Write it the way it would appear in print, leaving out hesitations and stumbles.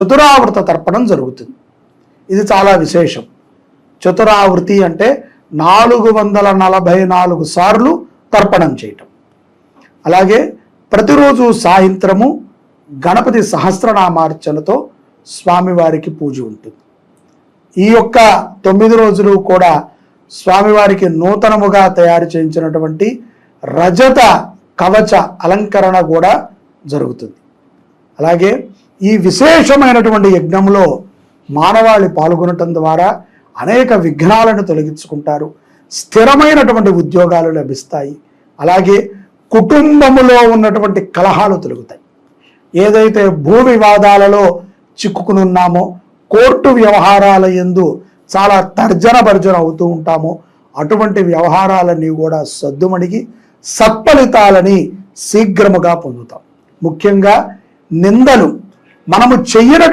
చతురావృత తర్పణం జరుగుతుంది. ఇది చాలా విశేషం. చతురావృతి అంటే 444 సార్లు తర్పణం చేయటం. అలాగే ప్రతిరోజు సాయంత్రము గణపతి సహస్రనామార్చనతో స్వామివారికి పూజ ఉంటుంది. ఈ యొక్క 9 రోజులు కూడా స్వామివారికి నూతనముగా తయారు చేయించినటువంటి రజత కవచ అలంకరణ కూడా జరుగుతుంది. అలాగే ఈ విశేషమైనటువంటి యజ్ఞంలో మానవాళి పాల్గొనటం ద్వారా అనేక విఘ్నాలను తొలగించుకుంటారు. స్థిరమైనటువంటి ఉద్యోగాలు లభిస్తాయి. అలాగే కుటుంబములో ఉన్నటువంటి కలహాలు తొలగుతాయి. ఏదైతే భూ వివాదాలలో చిక్కుకునున్నామో, కోర్టు వ్యవహారాల యందు చాలా తర్జన భర్జన అవుతూ ఉంటామో అటువంటి వ్యవహారాలన్నీ కూడా సద్దుమణిగి సత్ఫలితాలని శీఘ్రముగా పొందుతాం. ముఖ్యంగా నిందలు మనము చెయ్యనటువంటి